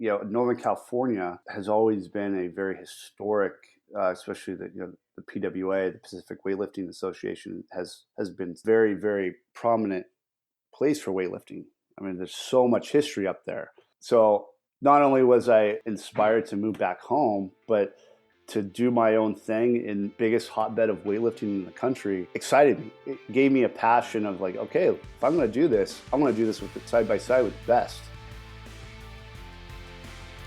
Northern California has always been a very historic, especially the PWA, the Pacific Weightlifting Association, has been very, very prominent place for weightlifting. I mean, there's so much history up there. So not only was I inspired to move back home, but to do my own thing in biggest hotbed of weightlifting in the country excited me. It gave me a passion of like, okay, if I'm going to do this, I'm going to do this with side by side with the best.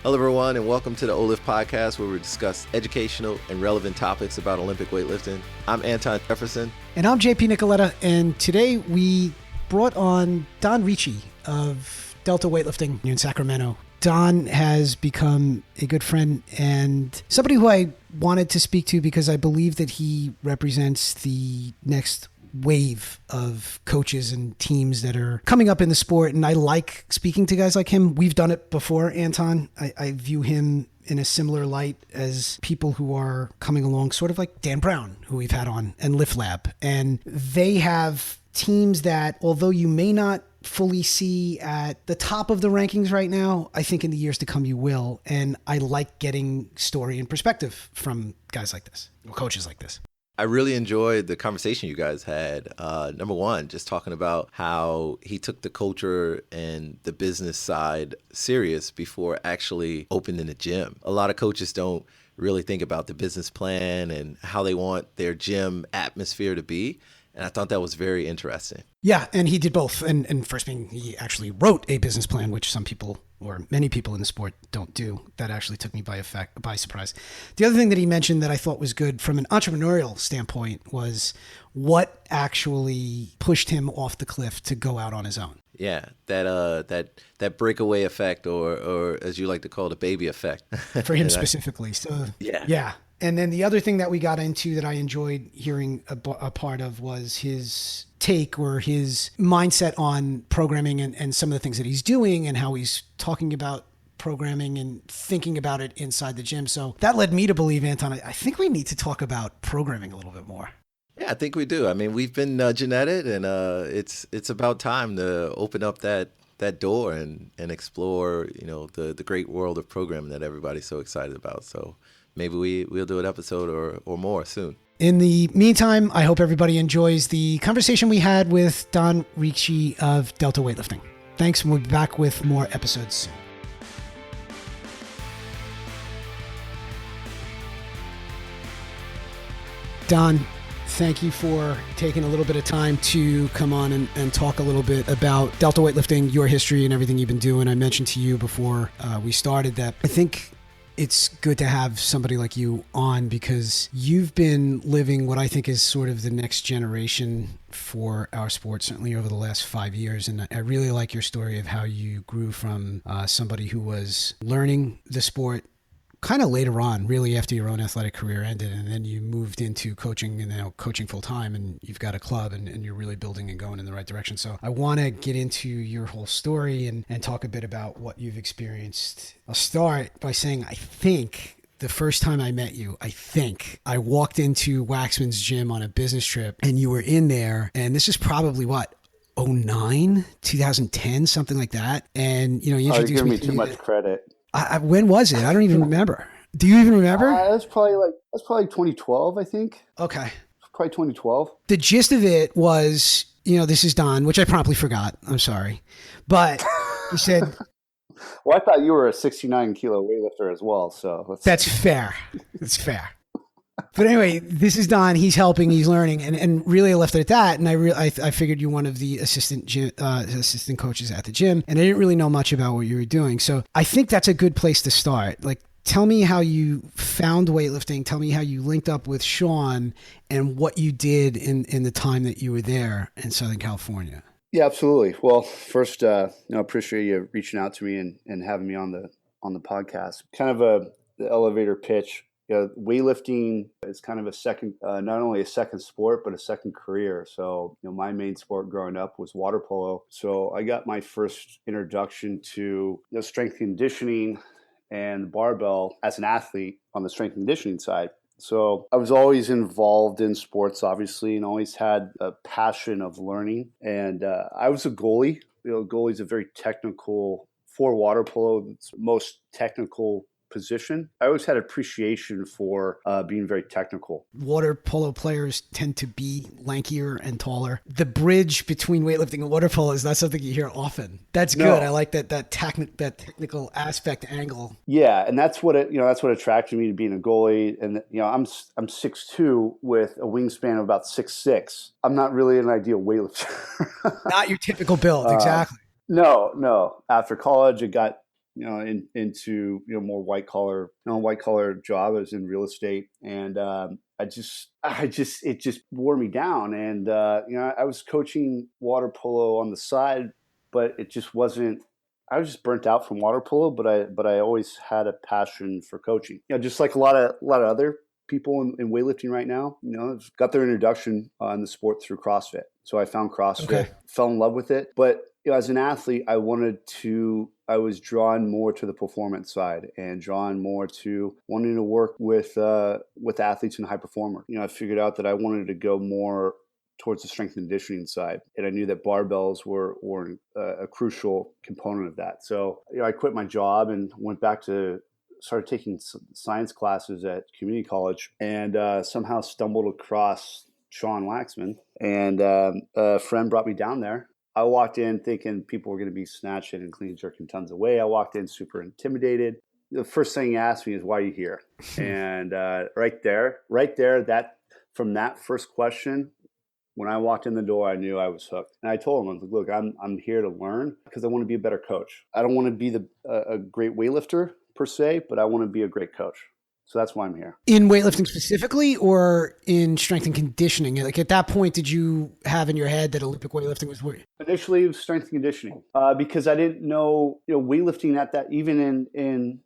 Hello, everyone, and welcome to the OLIF podcast, where we discuss educational and relevant topics about Olympic weightlifting. I'm Anton Jefferson. And I'm JP Nicoletta, and today we brought on Don Ricci of Delta Weightlifting in Sacramento. Don has become a good friend and somebody who I wanted to speak to because I believe that he represents the next wave of coaches and teams that are coming up in the sport. And I like speaking to guys like him. We've done it before, Anton. I view him in a similar light as people who are coming along, sort of like Dan Brown, who we've had on, and Lift Lab. And they have teams that, although you may not fully see at the top of the rankings right now, I think in the years to come you will. And I like getting story and perspective from guys like this, or coaches like this. I really enjoyed the conversation you guys had. Number one, just talking about how he took the culture and the business side serious before actually opening the gym. A lot of coaches don't really think about the business plan and how they want their gym atmosphere to be. And I thought that was very interesting. Yeah, and he did both. And first being, he actually wrote a business plan, which some people or many people in the sport don't do. That actually took me by surprise. The other thing that he mentioned that I thought was good from an entrepreneurial standpoint was what actually pushed him off the cliff to go out on his own. Yeah, that breakaway effect, or as you like to call it, a baby effect. For him specifically. So yeah. And then the other thing that we got into that I enjoyed hearing a part of was his take or his mindset on programming and some of the things that he's doing and how he's talking about programming and thinking about it inside the gym. So that led me to believe, Anton, I think we need to talk about programming a little bit more. Yeah, I think we do. I mean, we've been nudging at it, and it's about time to open up that door and explore, the great world of programming that everybody's so excited about. So maybe we'll do an episode or more soon. In the meantime, I hope everybody enjoys the conversation we had with Don Ricci of Delta Weightlifting. Thanks, and we'll be back with more episodes soon. Don, thank you for taking a little bit of time to come on and talk a little bit about Delta Weightlifting, your history, and everything you've been doing. I mentioned to you before we started that I think it's good to have somebody like you on because you've been living what I think is sort of the next generation for our sport, certainly over the last 5 years. And I really like your story of how you grew from somebody who was learning the sport kind of later on, really after your own athletic career ended, and then you moved into coaching and now coaching full time, and you've got a club and you're really building and going in the right direction. So I want to get into your whole story and talk a bit about what you've experienced. I'll start by saying, I think the first time I met you, I walked into Waxman's gym on a business trip and you were in there, and this is probably what? 2009, 2010, something like that. And, you introduced me. You're giving me to too much credit. When was it? I don't even remember. Do you even remember? That's probably 2012, I think. Okay. Probably 2012. The gist of it was, this is Don, which I promptly forgot. I'm sorry. But you said... Well, I thought you were a 69 kilo weightlifter as well. So that's fair. That's fair. But anyway, this is Don. He's helping. He's learning, and really, I left it at that. And I figured you're one of the assistant coaches at the gym, and I didn't really know much about what you were doing. So I think that's a good place to start. Like, tell me how you found weightlifting. Tell me how you linked up with Sean, and what you did in the time that you were there in Southern California. Yeah, absolutely. Well, first, appreciate you reaching out to me and having me on the podcast. Kind of the elevator pitch. Weightlifting is kind of a second, not only a second sport, but a second career. So, my main sport growing up was water polo. So I got my first introduction to strength conditioning and barbell as an athlete on the strength conditioning side. So I was always involved in sports, obviously, and always had a passion of learning. And I was a goalie. Goalie's a very technical for water polo, it's the most technical position. I always had appreciation for being very technical. Water polo players tend to be lankier and taller. The bridge between weightlifting and water polo is not something you hear often. That's good. I like that technical aspect angle. Yeah, and that's what attracted me to being a goalie. And I'm 6'2" with a wingspan of about 6'6". I'm not really an ideal weightlifter. Not your typical build, exactly. No. After college, I got into more white collar job. I was in real estate, and it just wore me down. And I was coaching water polo on the side, but it just wasn't. I was just burnt out from water polo, but I always had a passion for coaching. Just like a lot of other people in weightlifting right now, got their introduction in the sport through CrossFit. So I found CrossFit, fell in love with it, but as an athlete, I was drawn more to the performance side and drawn more to wanting to work with athletes and high performers. I figured out that I wanted to go more towards the strength and conditioning side, and I knew that barbells were a crucial component of that. So I quit my job and went back to started taking science classes at community college, and somehow stumbled across Sean Waxman, and a friend brought me down there. I walked in thinking people were going to be snatching and clean jerking tons of weight. I walked in super intimidated. The first thing he asked me is, "Why are you here?" And right there, that from that first question, when I walked in the door, I knew I was hooked. And I told him, I was like, "Look, I'm here to learn because I want to be a better coach. I don't want to be a great weightlifter per se, but I want to be a great coach." So that's why I'm here. In weightlifting specifically, or in strength and conditioning? Like at that point, did you have in your head that Olympic weightlifting was what? Initially, it was strength and conditioning because I didn't know, weightlifting at that, even in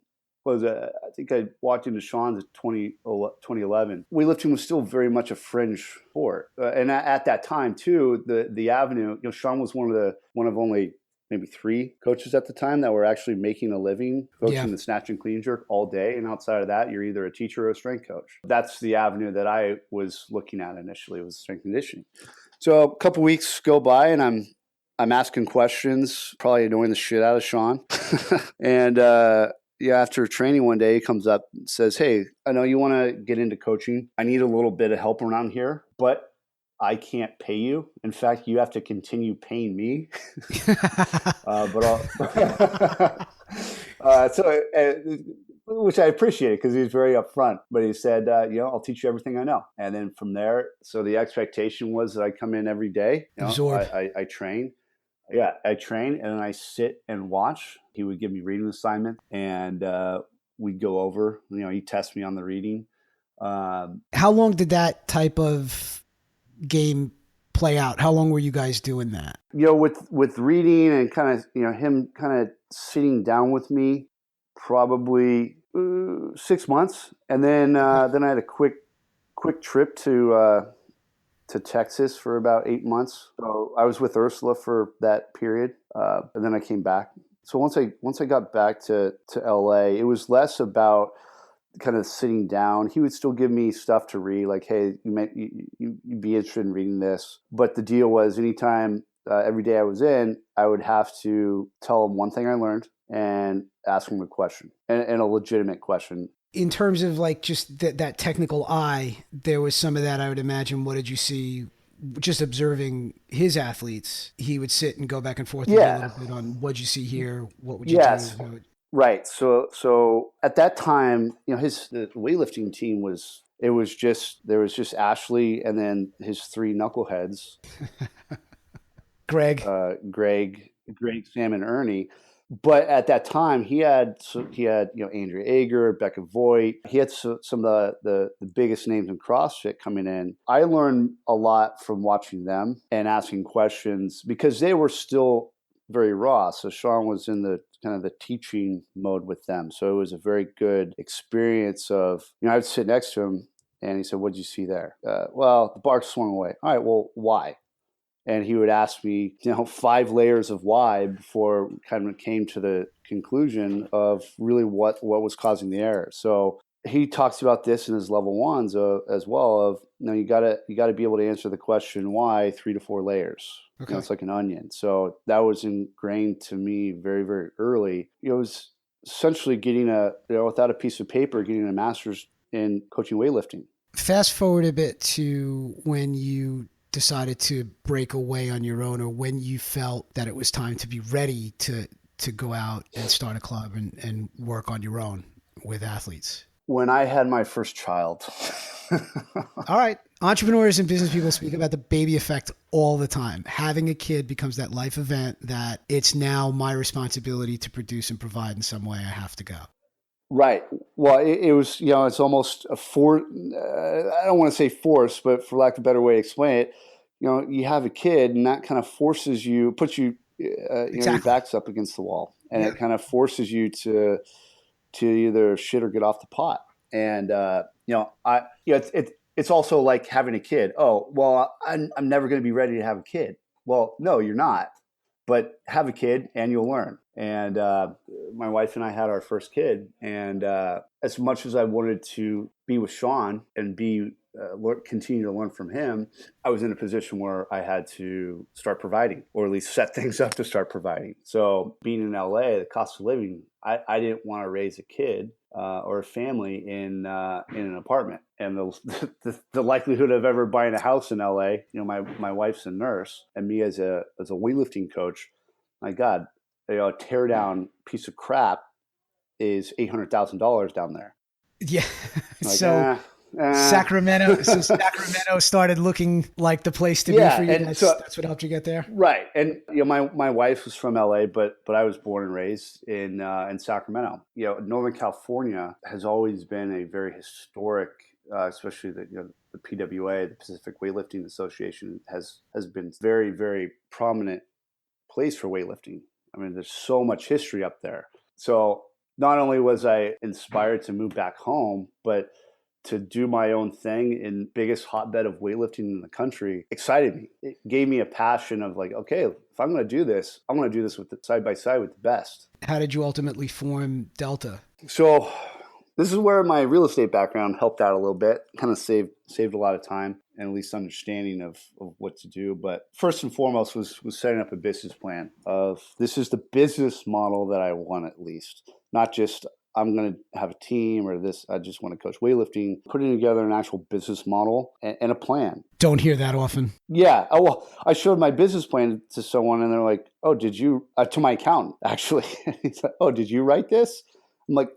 I think I walked into Sean's at 2011. Weightlifting was still very much a fringe sport. And at that time too, the avenue, Sean was one of only maybe 3 coaches at the time that were actually making a living coaching the snatch and clean jerk all day. And outside of that, you're either a teacher or a strength coach. That's the avenue that I was looking at initially, was strength and conditioning. So a couple weeks go by, and I'm asking questions, probably annoying the shit out of Sean. And after training one day, he comes up and says, "Hey, I know you want to get into coaching. I need a little bit of help around here, but I can't pay you. In fact, you have to continue paying me." Which I appreciated because he was very upfront. But he said, "I'll teach you everything I know." And then from there, so the expectation was that I come in every day. I train. Yeah, I train, and then I sit and watch. He would give me reading assignment, and we'd go over. He'd test me on the reading. How long did that type of game play out? How long were you guys doing that? With reading and kind of, him kind of sitting down with me, probably 6 months. And then I had a quick trip to Texas for about 8 months. So I was with Ursula for that period. And then I came back. So once I got back to LA, it was less about kind of sitting down. He would still give me stuff to read, like, "Hey, you'd be interested in reading this." But the deal was, anytime, every day I was in, I would have to tell him one thing I learned and ask him a question, and a legitimate question. In terms of like just that technical eye, there was some of that, I would imagine. What did you see? Just observing his athletes, he would sit and go back and forth a little bit on, "What'd you see here? What would you do?" Right. So at that time, the weightlifting team there was just Ashley and then his 3 knuckleheads, Greg, Sam, and Ernie. But at that time, he had Andrea Ager, Becca Voigt. He had some of the biggest names in CrossFit coming in. I learned a lot from watching them and asking questions because they were still very raw. So Sean was in the kind of the teaching mode with them. So it was a very good experience of, I would sit next to him and he said, "What'd you see there?" "Well, the bar swung away." "All right, well, why?" And he would ask me, 5 layers of why before kind of came to the conclusion of really what was causing the error. So he talks about this in his level ones as well. Of you gotta be able to answer the question why 3 to 4 layers. Okay. It's like an onion. So that was ingrained to me very, very early. It was essentially getting without a piece of paper, getting a master's in coaching weightlifting. Fast forward a bit to when you decided to break away on your own, or when you felt that it was time to be ready to go out and start a club and work on your own with athletes. When I had my first child. All right. Entrepreneurs and business people speak about the baby effect all the time. Having a kid becomes that life event that it's now my responsibility to produce and provide in some way. I have to go. Right. Well, it was, it's almost a I don't want to say force, but for lack of a better way to explain it, you have a kid and that kind of forces you, puts you, Exactly. your back's up against the wall, and it kind of forces you to either shit or get off the pot. And, it's also like having a kid. Oh, well, I'm never going to be ready to have a kid. Well, no, you're not, but have a kid and you'll learn. And my wife and I had our first kid. And as much as I wanted to be with Sean and continue to learn from him, I was in a position where I had to start providing, or at least set things up to start providing. So being in LA, the cost of living, I didn't want to raise a kid or a family in an apartment. And the likelihood of ever buying a house in LA, my wife's a nurse, and me as a weightlifting coach, my God, a tear down piece of crap is $800,000 down there. Yeah. Like, Sacramento started looking like the place to be for you. That's what helped you get there. Right. And my wife was from LA, but I was born and raised in Sacramento. Northern California has always been a very historic, especially the PWA, the Pacific Weightlifting Association, has been very, very prominent place for weightlifting. I mean, there's so much history up there. So not only was I inspired to move back home, but to do my own thing in biggest hotbed of weightlifting in the country excited me. It gave me a passion of like, okay, if I'm going to do this, I'm going to do this with side by side with the best. How did you ultimately form Delta? So this is where my real estate background helped out a little bit, kind of saved a lot of time and at least understanding of what to do. But first and foremost was setting up a business plan of this is the business model that I want, at least, not just I'm going to have a team or this. I just want to coach weightlifting, putting together an actual business model and a plan. Don't hear that often. Yeah. Oh, well, I showed my business plan to someone and they're like, oh, did you, to my accountant, actually. He's like, oh, did you write this? I'm like,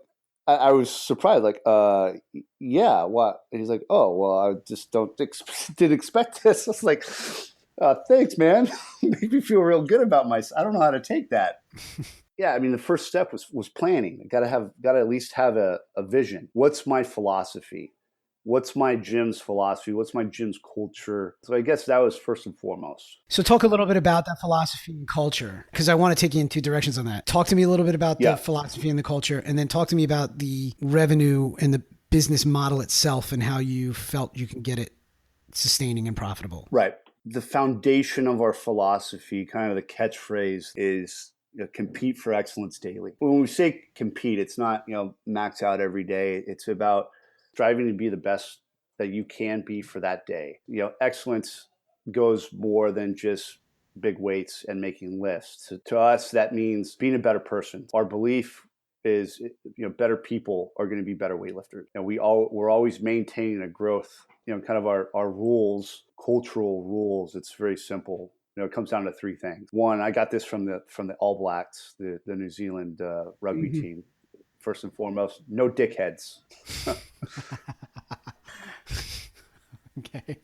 I was surprised, like, yeah, what? And he's like, oh, well, I just didn't expect this. I was like, thanks, man. Made me feel real good about myself. I don't know how to take that. Yeah, I mean, the first step was planning. I gotta at least have a vision. What's my philosophy? What's my gym's philosophy? What's my gym's culture? So I guess that was first and foremost. So talk a little bit about that philosophy and culture, because I want to take you in two directions on that. Talk to me a little bit about the philosophy and the culture, and then talk to me about the revenue and the business model itself and how you felt you can get it sustaining and profitable. Right. The foundation of our philosophy, kind of the catchphrase, is compete for excellence daily. When we say compete, it's not, max out every day. It's about striving to be the best that you can be for that day. Excellence goes more than just big weights and making lifts. So to us, that means being a better person. Our belief is, better people are going to be better weightlifters. We're always maintaining a growth. Kind of our rules, cultural rules. It's very simple. It comes down to three things. One, I got this from the All Blacks, the New Zealand rugby team. First and foremost, no dickheads. Okay.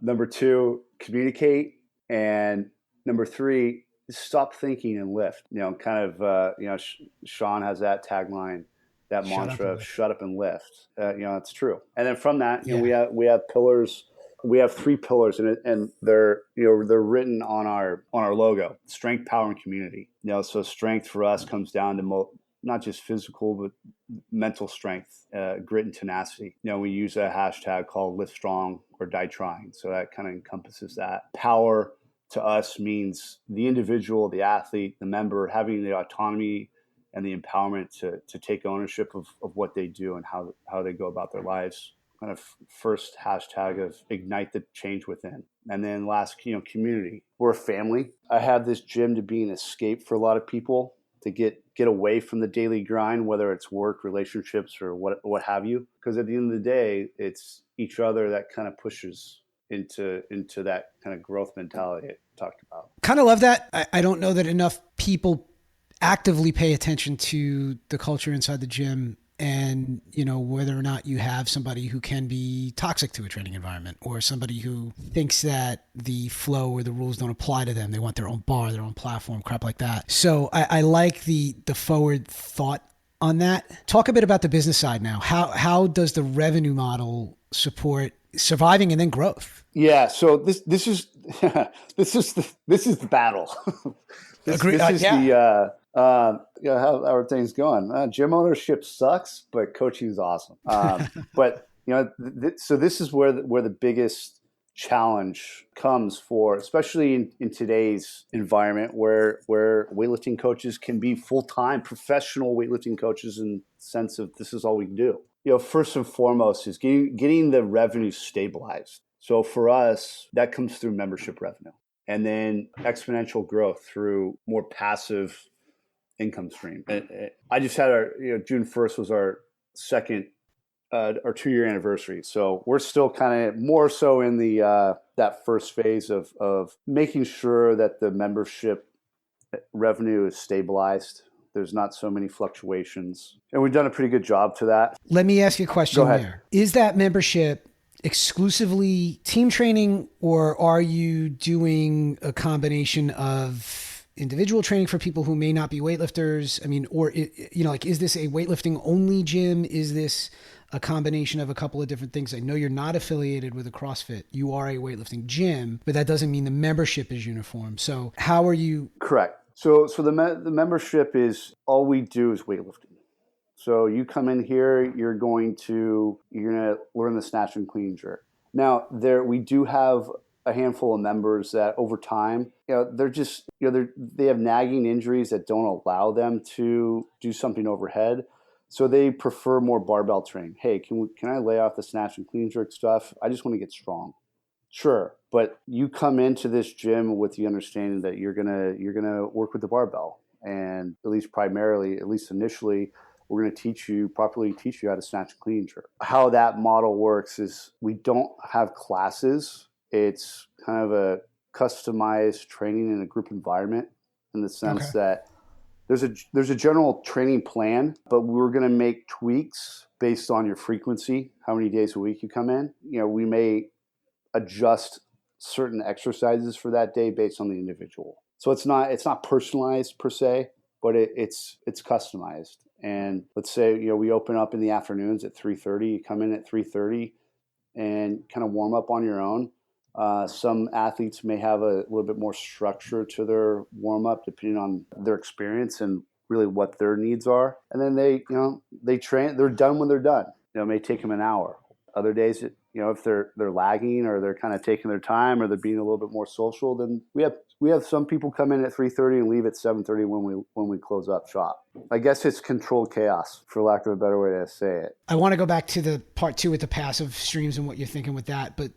Number two, communicate. And number three, stop thinking and lift. Sean has that tagline, that mantra of shut up and lift. It's true. And then from that, we have pillars. We have 3 pillars, and they're written on our logo: strength, power, and community. So strength for us comes down to not just physical but mental strength, grit, and tenacity. We use a hashtag called Live Strong or Die Trying, so that kind of encompasses that. Power to us means the individual, the athlete, the member having the autonomy and the empowerment to take ownership of what they do and how they go about their lives. Kind of first hashtag of ignite the change within. And then last, community. We're a family. I have this gym to be an escape for a lot of people to get away from the daily grind, whether it's work, relationships, or what have you. Because at the end of the day, it's each other that kind of pushes into that kind of growth mentality I talked about. Kind of love that. I don't know that enough people actively pay attention to the culture inside the gym, and whether or not you have somebody who can be toxic to a training environment, or somebody who thinks that the flow or the rules don't apply to them. They want their own bar, their own platform, crap like that. So I like the forward thought on that. Talk a bit about the business side now. How does the revenue model support surviving and then growth? Yeah. So this is this is the battle. This is the how are things going? Gym ownership sucks, but coaching is awesome. But so this is where the biggest challenge comes for, especially in today's environment where weightlifting coaches can be full-time professional weightlifting coaches in the sense of this is all we can do. First and foremost is getting the revenue stabilized. So for us, that comes through membership revenue, and then exponential growth through more passive income stream. I just had June 1st was our second our 2-year anniversary. So we're still kind of more so in the that first phase of making sure that the membership revenue is stabilized. There's not so many fluctuations, and we've done a pretty good job to that. Let me ask you a question there. Is that membership exclusively team training, or are you doing a combination of individual training for people who may not be weightlifters? I mean, or, is this a weightlifting only gym? Is this a combination of a couple of different things? I know you're not affiliated with a CrossFit. You are a weightlifting gym, but that doesn't mean the membership is uniform. So how are you? Correct. So the membership is all we do is weightlifting. So you come in here, you're gonna learn the snatch and clean jerk. Now we do have a handful of members that over time, they're just, they have nagging injuries that don't allow them to do something overhead. So they prefer more barbell training. Hey, can I lay off the snatch and clean jerk stuff? I just want to get strong. Sure, but you come into this gym with the understanding that you're gonna work with the barbell, and at least initially, we're going to properly teach you how to snatch and clean jerk. How that model works is we don't have classes. It's kind of a customized training in a group environment, in the sense that there's a general training plan, but we're going to make tweaks based on your frequency, how many days a week you come in. We may adjust certain exercises for that day based on the individual. So it's not personalized per se, but it's customized. And let's say, we open up in the afternoons at 3:30. You come in at 3:30 and kind of warm up on your own. Some athletes may have a little bit more structure to their warm up depending on their experience and really what their needs are. And then they train, they're done when they're done. It may take them an hour. Other days, if they're lagging or they're kind of taking their time or they're being a little bit more social, then we have some people come in at 3:30 and leave at 7:30 when we close up shop. I guess it's controlled chaos, for lack of a better way to say it. I want to go back to the part 2 with the passive streams and what you're thinking with that, but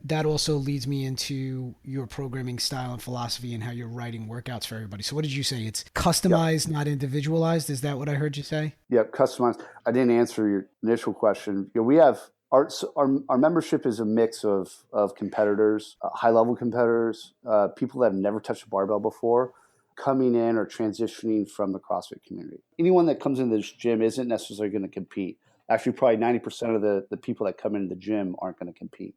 that also leads me into your programming style and philosophy and how you're writing workouts for everybody. So what did you say? It's customized, not individualized. Is that what I heard you say? Yep, customized. I didn't answer your initial question. We have our membership is a mix of competitors, high-level competitors, people that have never touched a barbell before, coming in or transitioning from the CrossFit community. Anyone that comes into this gym isn't necessarily going to compete. Actually, probably 90% of the people that come into the gym aren't going to compete.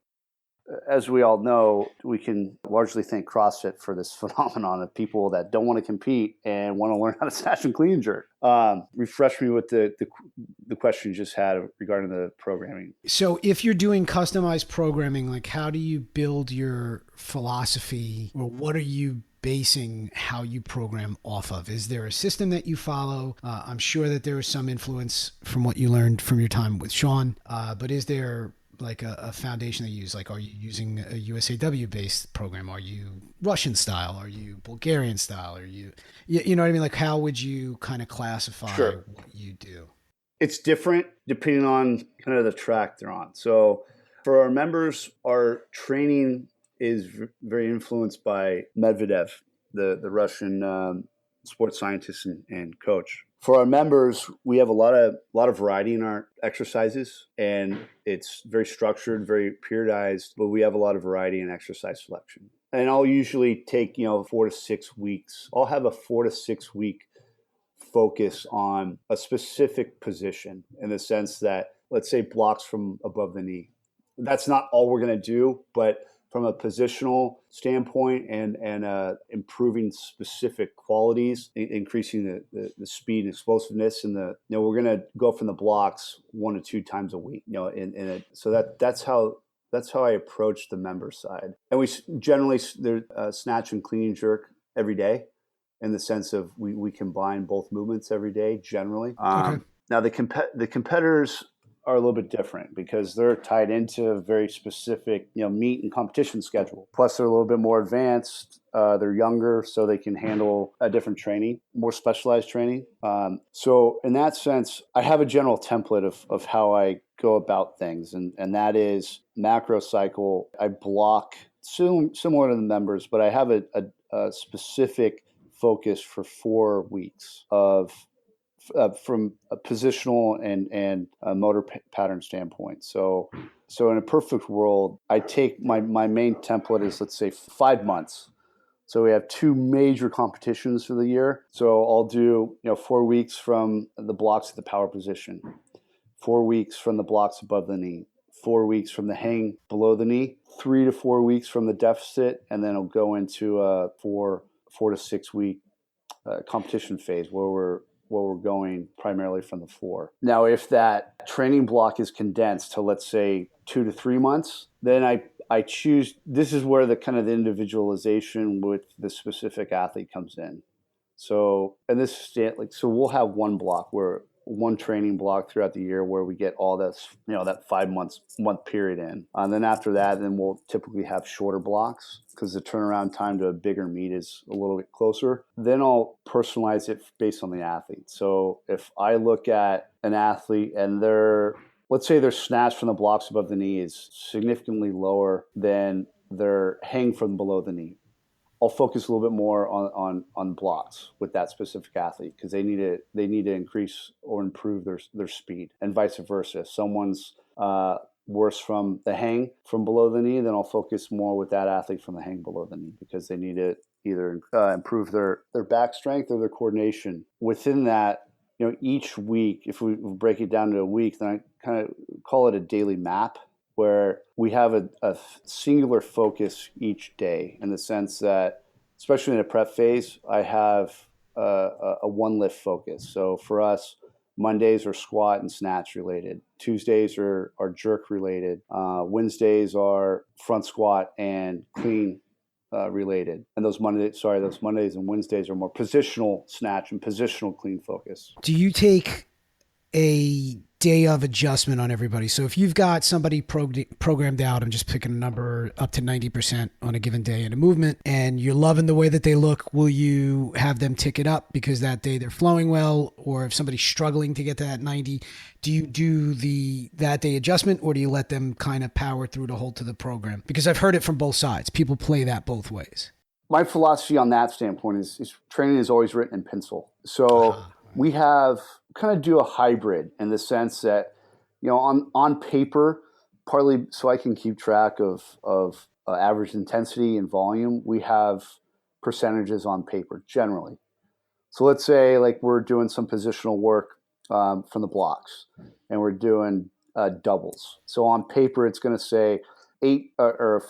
As we all know, we can largely thank CrossFit for this phenomenon of people that don't want to compete and want to learn how to snatch and clean jerk. Refresh me with the question you just had regarding the programming. So if you're doing customized programming, like how do you build your philosophy, or what are you basing how you program off of? Is there a system that you follow? I'm sure that there is some influence from what you learned from your time with Sean, but is there like a foundation they use? Like, are you using a USAW based program? Are you Russian style? Are you Bulgarian style? Are you know what I mean? Like, how would you kind of classify Sure. what you do? It's different depending on kind of the track they're on. So for our members, our training is very influenced by Medvedev, the Russian sports scientist and coach. For our members, we have a lot of variety in our exercises, and it's very structured, very periodized, but we have a lot of variety in exercise selection. And I'll usually take 4 to 6 weeks. I'll have a 4 to 6 week focus on a specific position, in the sense that, let's say, blocks from above the knee. That's not all we're going to do, but from a positional standpoint and improving specific qualities, increasing the speed and explosiveness, and we're going to go from the blocks 1 to 2 times a week. So that's how I approach the member side. And we generally snatch and clean and jerk every day, in the sense of we combine both movements every day generally. Okay. Now the competitors are a little bit different, because they're tied into a very specific meet and competition schedule. Plus they're a little bit more advanced. They're younger, so they can handle a different training, more specialized training. So in that sense, I have a general template of how I go about things, and that is macro cycle. I block similar to the members, but I have a specific focus for 4 weeks of from a positional and a motor pattern standpoint. So in a perfect world, I take my main template is, let's say, 5 months. So we have 2 major competitions for the year. So I'll do 4 weeks from the blocks at the power position, 4 weeks from the blocks above the knee, 4 weeks from the hang below the knee, 3 to 4 weeks from the deficit, and then I'll go into a 4 to 6 week competition phase where we're going primarily from the floor. Now, if that training block is condensed to, let's say, 2 to 3 months, then I choose. This is where the kind of the individualization with the specific athlete comes in. So, and this so we'll have one training block throughout the year where we get all this, that 5 month period in. And then after that, then we'll typically have shorter blocks, because the turnaround time to a bigger meet is a little bit closer. Then I'll personalize it based on the athlete. So if I look at an athlete and let's say their snatch from the blocks above the knee is significantly lower than their hang from below the knee, I'll focus a little bit more on blocks with that specific athlete, because they need to increase or improve their speed, and vice versa. If someone's worse from the hang from below the knee, then I'll focus more with that athlete from the hang below the knee, because they need to either improve their back strength or their coordination. Within that, each week, if we break it down to a week, then I kind of call it a daily map, where we have a singular focus each day, in the sense that, especially in a prep phase, I have a one lift focus. So for us, Mondays are squat and snatch related. Tuesdays are jerk related. Wednesdays are front squat and clean related. And those Mondays and Wednesdays are more positional snatch and positional clean focus. Do you take a day of adjustment on everybody? So if you've got somebody programmed out, I'm just picking a number, up to 90% on a given day in a movement, and you're loving the way that they look, will you have them tick it up because that day they're flowing well? Or if somebody's struggling to get to that 90, do you do that day adjustment, or do you let them kind of power through to hold to the program? Because I've heard it from both sides. People play that both ways. My philosophy on that standpoint is training is always written in pencil. So we kind of do a hybrid, in the sense that, on paper, partly so I can keep track of average intensity and volume, we have percentages on paper generally. So let's say, like, we're doing some positional work from the blocks, and we're doing doubles. So on paper, it's going to say 8 or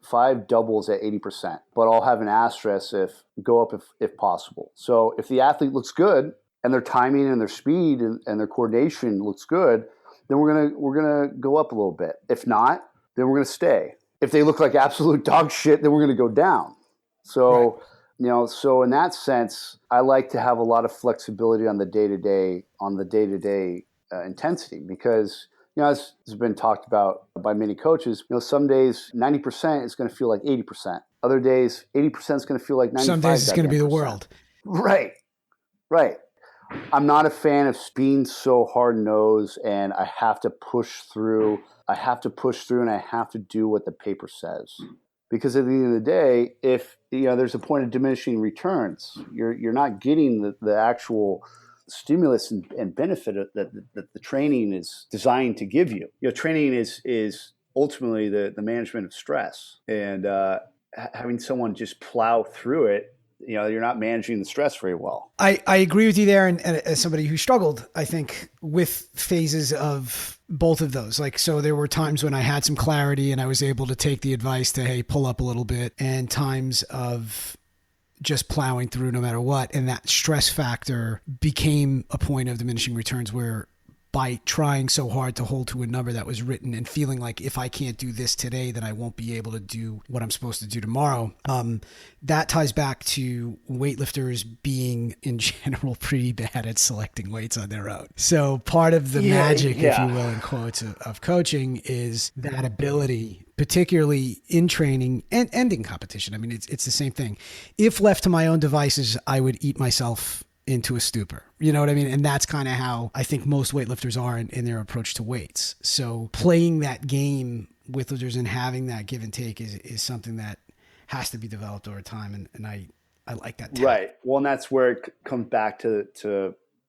5 doubles at 80%, but I'll have an asterisk if possible. So if the athlete looks good, and their timing and their speed and their coordination looks good, then we're gonna go up a little bit. If not, then we're gonna stay. If they look like absolute dog shit, then we're gonna go down. So, right. So in that sense, I like to have a lot of flexibility on the day-to-day intensity, because as has been talked about by many coaches, some days 90% is going to feel like 80%. Other days, 80% is going to feel like 95%. Some days it's going to be the world. Right. I'm not a fan of being so hard-nosed and I have to push through. I have to push through and I have to do what the paper says. Because at the end of the day, if there's a point of diminishing returns, you're not getting the actual stimulus and benefit that the training is designed to give you. Training is ultimately the management of stress, and having someone just plow through it, you're not managing the stress very well. I agree with you there. And as somebody who struggled, I think, with phases of both of those, so there were times when I had some clarity and I was able to take the advice to, hey, pull up a little bit, and times of just plowing through no matter what. And that stress factor became a point of diminishing returns where, by trying so hard to hold to a number that was written and feeling like if I can't do this today, then I won't be able to do what I'm supposed to do tomorrow. That ties back to weightlifters being in general pretty bad at selecting weights on their own. So part of the magic, if you will, in quotes, of coaching is that ability, particularly in training and in competition. I mean, it's the same thing. If left to my own devices, I would eat myself into a stupor. You know what I mean? And that's kind of how I think most weightlifters are in their approach to weights. So playing that game with lifters and having that give and take is something that has to be developed over time. And I like that. Right. Well, and that's where it comes back to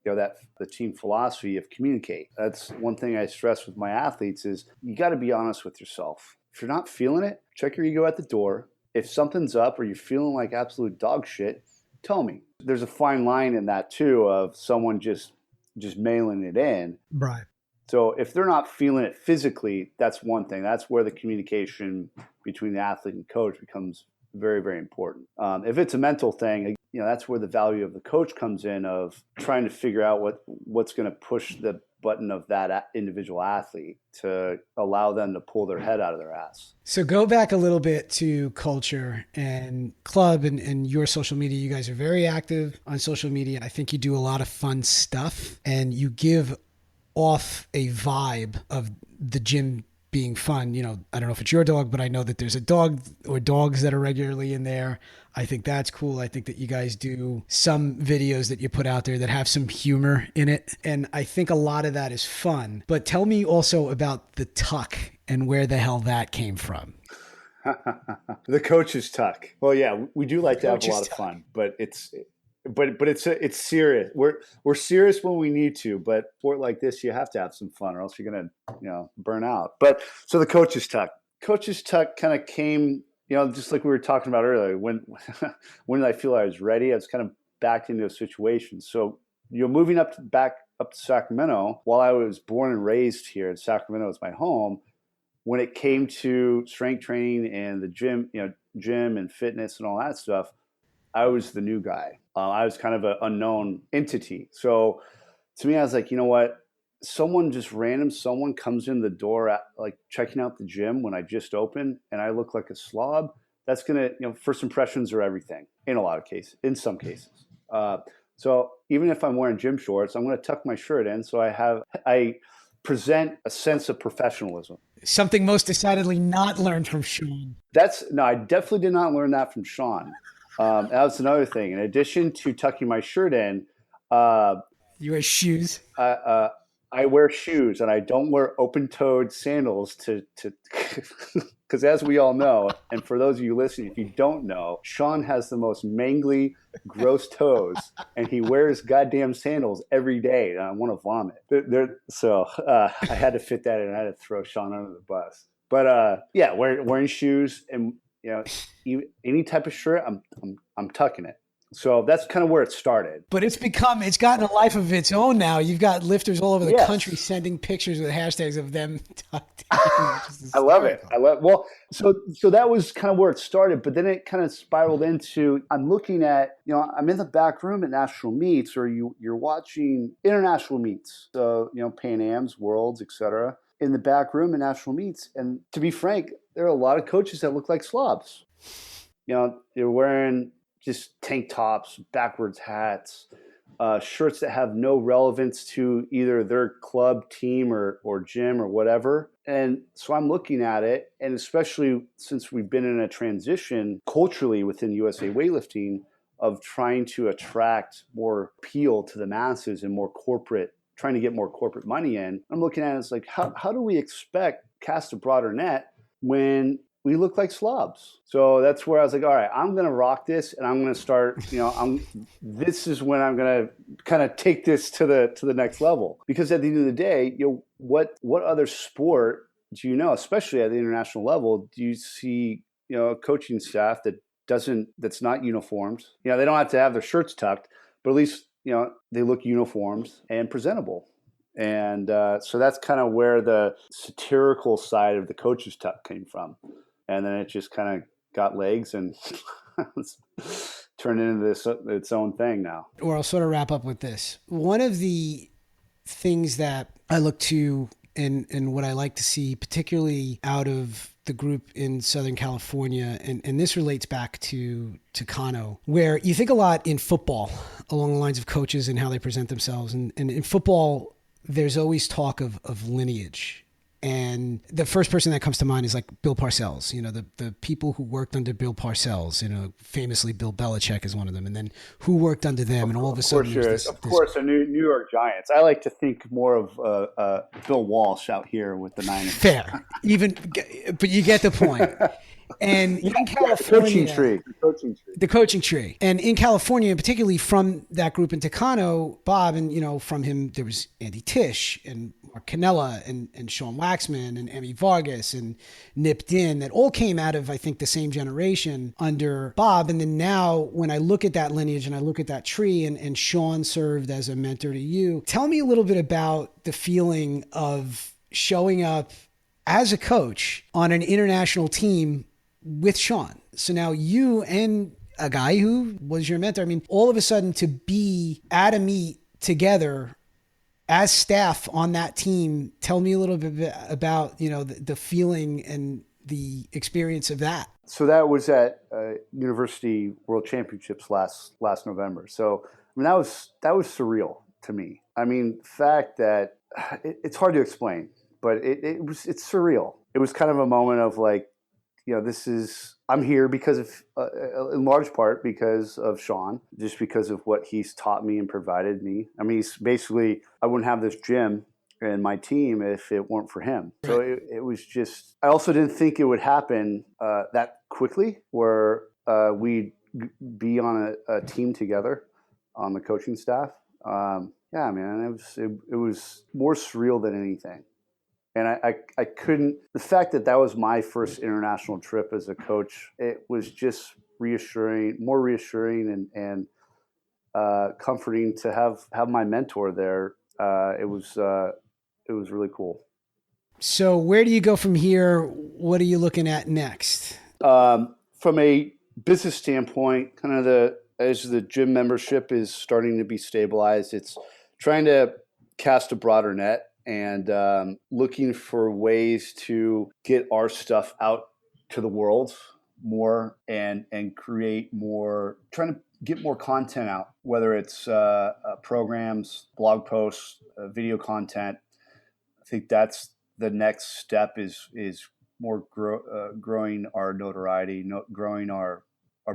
that the team philosophy of communicate. That's one thing I stress with my athletes is you got to be honest with yourself. If you're not feeling it, check your ego at the door. If something's up or you're feeling like absolute dog shit, tell me. There's a fine line in that too of someone just mailing it in. Right. So if they're not feeling it physically, that's one thing. That's where the communication between the athlete and coach becomes very, very important. If it's a mental thing, that's where the value of the coach comes in, of trying to figure out what's going to push the button of that individual athlete to allow them to pull their head out of their ass. So go back a little bit to culture and club and your social media. You guys are very active on social media. I think you do a lot of fun stuff and you give off a vibe of the gym being fun. I don't know if it's your dog, but I know that there's a dog or dogs that are regularly in there. I think that's cool. I think that you guys do some videos that you put out there that have some humor in it. And I think a lot of that is fun. But tell me also about the tuck and where the hell that came from. The coach's tuck. Well, yeah, we do like to have a lot of fun, but it's serious. We're serious when we need to, but sport like this, you have to have some fun or else you're going to, burn out. But so the coach's tuck kind of came, just like we were talking about earlier, when did I feel I was ready? I was kind of backed into a situation. So, moving back up to Sacramento, while I was born and raised here, and Sacramento is my home, when it came to strength training and the gym and fitness and all that stuff, I was the new guy. I was kind of an unknown entity. So to me, I was like, you know what? Someone comes in the door at, checking out the gym when I just opened and I look like a slob. That's going to, first impressions are everything in a lot of cases, in some cases. So even if I'm wearing gym shorts, I'm going to tuck my shirt in. So I present a sense of professionalism. Something most decidedly not learned from Sean. I definitely did not learn that from Sean. That was another thing. In addition to tucking my shirt in, you wear shoes. I wear shoes, and I don't wear open-toed sandals to because as we all know, and for those of you listening, if you don't know, Sean has the most mangly, gross toes, and he wears goddamn sandals every day, and I want to vomit. So I had to fit that in. I had to throw Sean under the bus. But wearing shoes and any type of shirt, I'm tucking it. So that's kind of where it started. But it's gotten a life of its own now. You've got lifters all over the country sending pictures with hashtags of them tucked in. I love it. Well, so that was kind of where it started, but then it kind of spiraled into, I'm looking at, I'm in the back room at national meets, or you're watching international meets. So, Pan Am's, Worlds, etc. in the back room at national meets. And to be frank, there are a lot of coaches that look like slobs. They're wearing just tank tops, backwards hats, shirts that have no relevance to either their club, team, or gym or whatever. And so I'm looking at it, and especially since we've been in a transition culturally within USA Weightlifting of trying to attract more appeal to the masses and more corporate, trying to get more corporate money in, I'm looking at it as like, how do we expect cast a broader net when we look like slobs? So that's where I was like, all right, I'm going to rock this, and I'm going to start, this is when I'm going to kind of take this to the next level. Because at the end of the day, what other sport do you know, especially at the international level, do you see, a coaching staff that's not uniformed? They don't have to have their shirts tucked, but at least, they look uniformed and presentable. And so that's kind of where the satirical side of the coach's tuck came from. And then it just kind of got legs and turned into its own thing now. Or I'll sort of wrap up with this. One of the things that I look to and what I like to see, particularly out of the group in Southern California, and this relates back to Kano, where you think a lot in football along the lines of coaches and how they present themselves. And in football, there's always talk of lineage. And the first person that comes to mind is like Bill Parcells, the people who worked under Bill Parcells, famously Bill Belichick is one of them. And then who worked under them, and all of a sudden. Of course, the New York Giants. I like to think more of Bill Walsh out here with the Niners. Fair. But you get the point. And in California, the coaching tree. And in California, particularly from that group in Tacano, Bob, and, from him, there was Andy Tisch and Mark Canella and Sean Waxman and Emmy Vargas and Nip Din that all came out of, I think, the same generation under Bob. And then now when I look at that lineage and I look at that tree and Sean served as a mentor to you, tell me a little bit about the feeling of showing up as a coach on an international team with Sean. So now you and a guy who was your mentor, all of a sudden to be at a meet together as staff on that team, tell me a little bit about, the feeling and the experience of that. So that was at University World Championships last November. So that was surreal to me. The fact that it's hard to explain, but it's surreal. It was kind of a moment of like, I'm here because of, in large part because of Sean, just because of what he's taught me and provided me. He's basically, I wouldn't have this gym and my team if it weren't for him. So it was just, I also didn't think it would happen that quickly where we'd be on a team together on the coaching staff. It was more surreal than anything. And I couldn't, the fact that was my first international trip as a coach, it was just more reassuring and comforting to have my mentor there. It was really cool. So where do you go from here? What are you looking at next? From a business standpoint, as the gym membership is starting to be stabilized, it's trying to cast a broader net. And looking for ways to get our stuff out to the world more and create more, trying to get more content out, whether it's programs, blog posts, video content. I think that's the next step is more growing our notoriety, growing our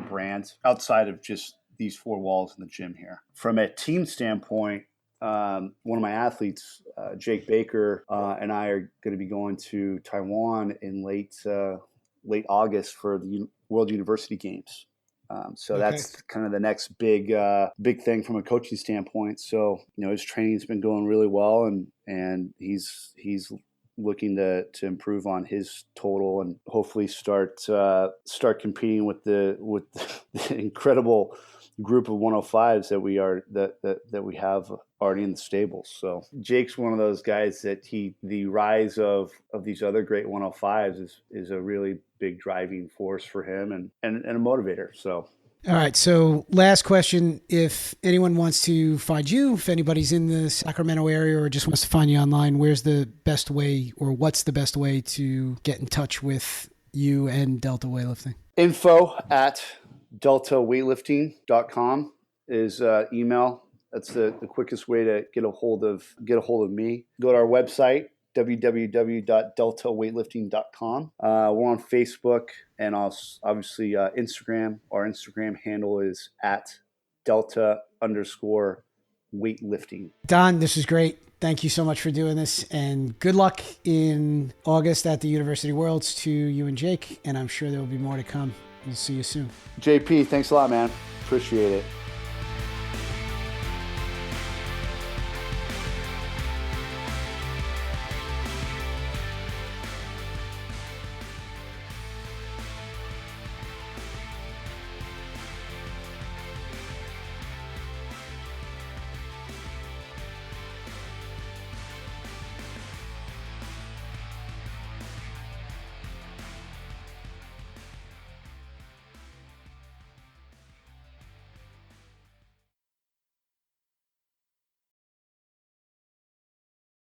brands outside of just these four walls in the gym here. From a team standpoint, one of my athletes, Jake Baker, and I are going to be going to Taiwan in late August for the World University Games. So that's kind of the next big thing from a coaching standpoint. So, his training's been going really well and he's looking to improve on his total and hopefully start competing with the incredible group of 105s that we have already in the stables. So Jake's one of those guys that the rise of these other great 105s is a really big driving force for him and a motivator. So. All right. So last question, if anyone wants to find you, if anybody's in the Sacramento area or just wants to find you online, where's the best way or what's the best way to get in touch with you and Delta Weightlifting? Info@deltaweightlifting.com is email. That's the quickest way to get a hold of me. Go to our website, www.deltaweightlifting.com. We're on Facebook and also obviously Instagram. Our Instagram handle is at Delta_weightlifting. Don, this is great. Thank you so much for doing this, and good luck in August at the University Worlds to you and Jake, and I'm sure there will be more to come. We'll see you soon. JP, thanks a lot, man. Appreciate it.